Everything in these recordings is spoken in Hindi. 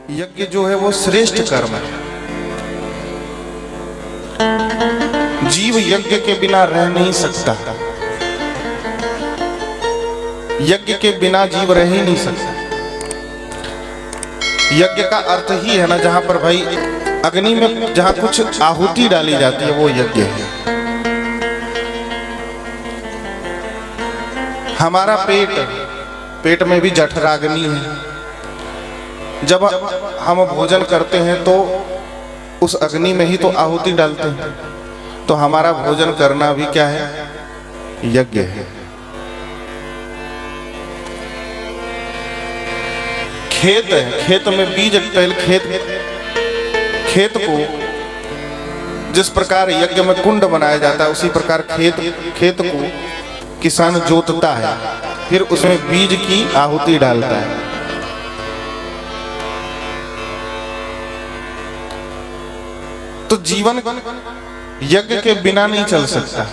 यज्ञ जो है वो श्रेष्ठ कर्म है। जीव यज्ञ के बिना रह नहीं सकता, यज्ञ के बिना जीव रह ही नहीं सकता। यज्ञ का अर्थ ही है ना, जहां पर भाई अग्नि में जहां कुछ आहुति डाली जाती है वो यज्ञ है। हमारा पेट में भी जठराग्नि है। जब हम भोजन करते हैं तो उस अग्नि में ही तो आहुति डालते हैं, तो हमारा भोजन करना भी क्या है, यज्ञ है। खेत है, खेत में बीज, पहले खेत को जिस प्रकार यज्ञ में कुंड बनाया जाता है, उसी प्रकार खेत को किसान जोतता है, फिर उसमें बीज की आहुति डालता है। तो जीवन यज्ञ के बिना नहीं चल सकता।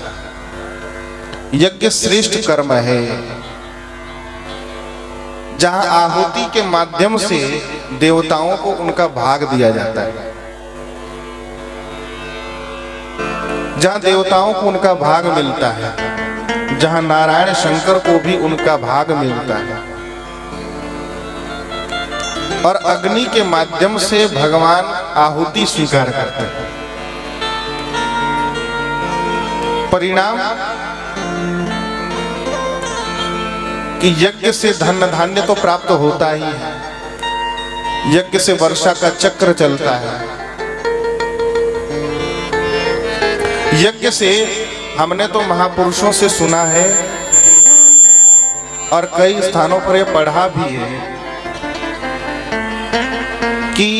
यज्ञ श्रेष्ठ कर्म है, जहां आहुति के माध्यम से देवताओं को उनका भाग दिया जाता है, जहां देवताओं को उनका भाग मिलता है, जहां नारायण शंकर को भी उनका भाग मिलता है, और अग्नि के माध्यम से भगवान आहुति स्वीकार करते हैं। परिणाम कि यज्ञ से धन धान्य तो प्राप्त होता ही है, यज्ञ से वर्षा का चक्र चलता है। यज्ञ से हमने तो महापुरुषों से सुना है और कई स्थानों पर यह पढ़ा भी है कि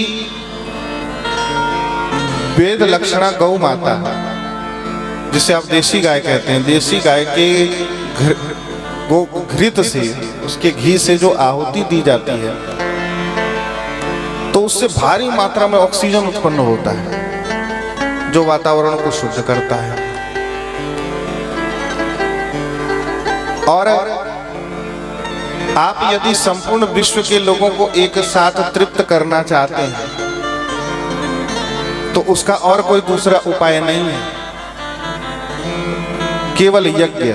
वेद लक्षणा गौ माता, जिसे आप देसी गाय कहते हैं, देसी गाय के घृत से, उसके घी से जो आहुति दी जाती है तो उससे भारी मात्रा में ऑक्सीजन उत्पन्न होता है, जो वातावरण को शुद्ध करता है। और आप यदि संपूर्ण विश्व के लोगों को एक साथ तृप्त करना चाहते हैं तो उसका और कोई दूसरा उपाय नहीं है, केवल यज्ञ।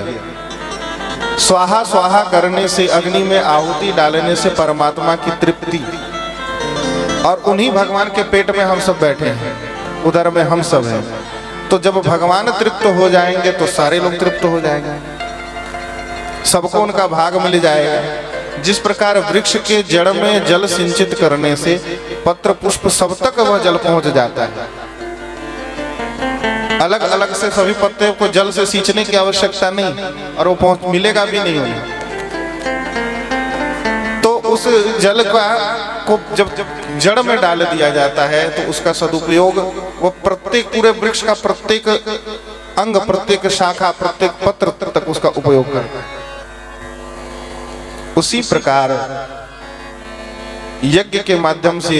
स्वाहा स्वाहा करने से, अग्नि में आहुति डालने से परमात्मा की तृप्ति, और उन्हीं भगवान के पेट में हम सब बैठे हैं, उधर में हम सब हैं। तो जब भगवान तृप्त हो जाएंगे तो सारे लोग तृप्त हो जाएंगे, सबको उनका भाग मिल जाएगा। जिस प्रकार वृक्ष के जड़ में जल सिंचित करने से पत्र पुष्प सब तक वह जल पहुंच जाता है, अलग अलग से सभी पत्ते को जल से सींचने की आवश्यकता नहीं, और वो मिलेगा भी नहीं उन्हें। तो उस जल को जब जड़ में डाल दिया जाता है तो उसका सदुपयोग वो प्रत्येक पूरे वृक्ष का प्रत्येक अंग, प्रत्येक शाखा, प्रत्येक पत्र तक उसका उपयोग करता है। उसी प्रकार यज्ञ के माध्यम से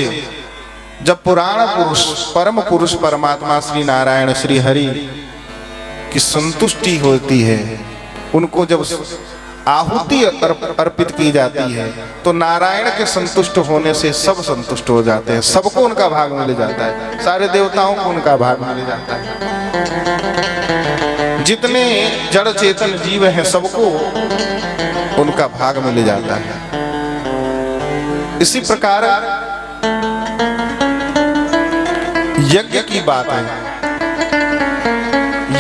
जब पुराण पुरुष, परम पुरुष परमात्मा श्री नारायण श्री हरि की संतुष्टि होती है, उनको जब आहुति अर्पित की जाती है तो नारायण के संतुष्ट होने से सब संतुष्ट हो जाते हैं, सबको उनका भाग मिल जाता है, सारे देवताओं को उनका भाग मिल जाता है। जितने जड़ चेतन जीव हैं सबको उनका भाग मिल जाता है। इसी प्रकार यज्ञ की बात है,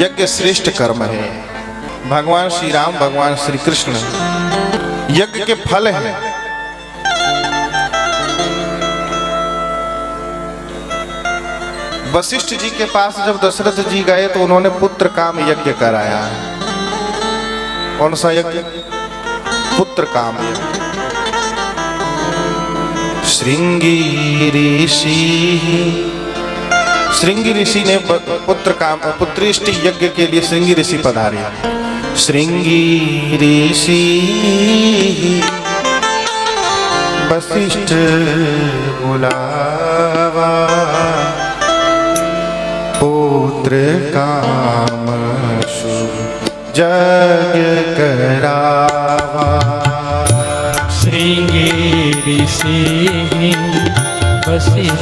यज्ञ श्रेष्ठ कर्म है। भगवान श्री राम, भगवान श्री कृष्ण यज्ञ के फल हैं। वशिष्ठ जी के पास जब दशरथ जी गए तो उन्होंने पुत्र काम यज्ञ कराया। कौन सा यज्ञ? पुत्र काम यज्ञ। श्रृंगी ऋषि ने पुत्र काम, पुत्रेष्टि यज्ञ के लिए श्रृंगी ऋषि पधारे। श्रृंगी ऋषि वशिष्ठ बुलावा, पुत्र काम यज्ञ करावा। श्रृंगी ऋषि वशिष्ठ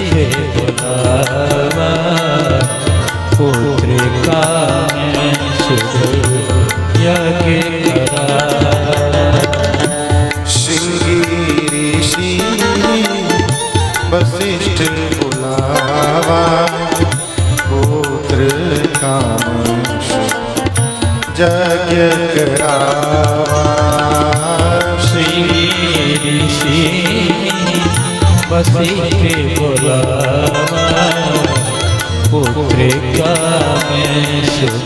बुलावा पुत्र का मैं शुभ यज्ञ करा। श्रृंगी ऋषि वशिष्ठ बुलावा पुत्र काम यज्ञ करावा। श्रृंगी ऋषि वशिष्ठ बुलावा पुत्र का मैं शुभ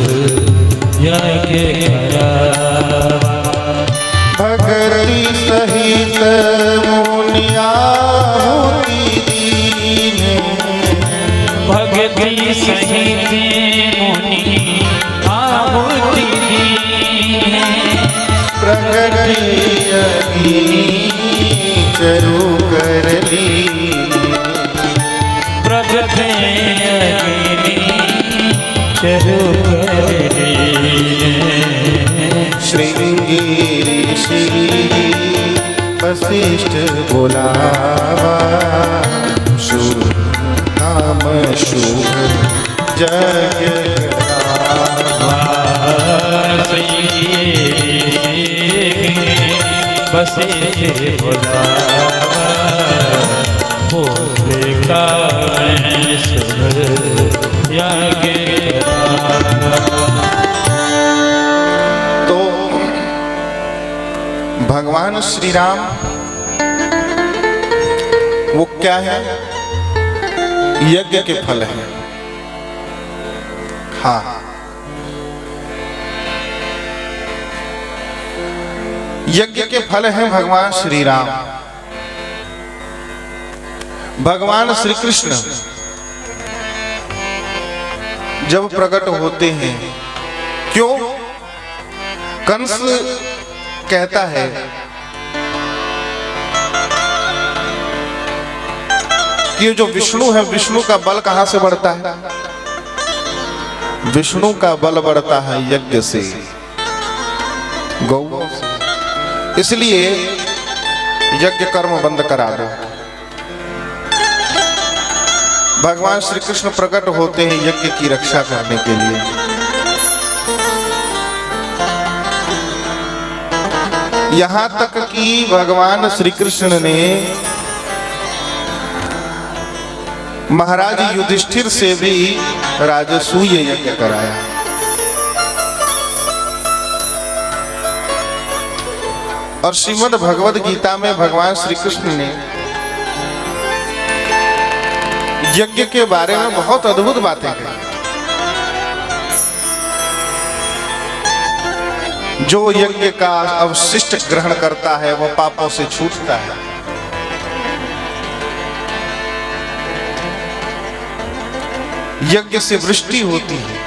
यज्ञ करावा। भगति सहित मुनियाहुति दीने भगति सहित मुनि आहुति दीने प्रगति चरु कर लीने प्रगति चरु कर लीने। श्रृंगी ऋषि वशिष्ठ बुलावा शुभ नाम शुभ यज्ञ करावा। वशिष्ठ बुलावा पुत्र का मैं शुभ यज्ञ करावा। भगवान श्री राम वो क्या है? यज्ञ के फल है। हाँ, यज्ञ के फल हैं भगवान श्री राम। भगवान श्री कृष्ण जब प्रकट होते हैं, क्यों? कंस कहता है कि जो विष्णु है, विष्णु का बल कहां से बढ़ता है? विष्णु का बल बढ़ता है यज्ञ से, गौ से। इसलिए यज्ञ कर्म बंद करा दो। भगवान श्री कृष्ण प्रकट होते हैं यज्ञ की रक्षा करने के लिए। यहां तक कि भगवान श्री कृष्ण ने महाराज युधिष्ठिर से भी राजसूय यज्ञ कराया। और श्रीमद् भगवद गीता में भगवान श्री कृष्ण ने यज्ञ के बारे में बहुत अद्भुत बातें कही। जो यज्ञ का अवशिष्ट ग्रहण करता है वह पापों से छूटता है। यज्ञ से वृष्टि होती है।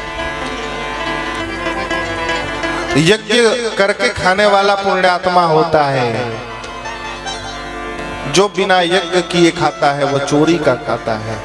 यज्ञ करके खाने वाला पुण्यात्मा होता है। जो बिना यज्ञ किए खाता है वह चोरी का खाता है।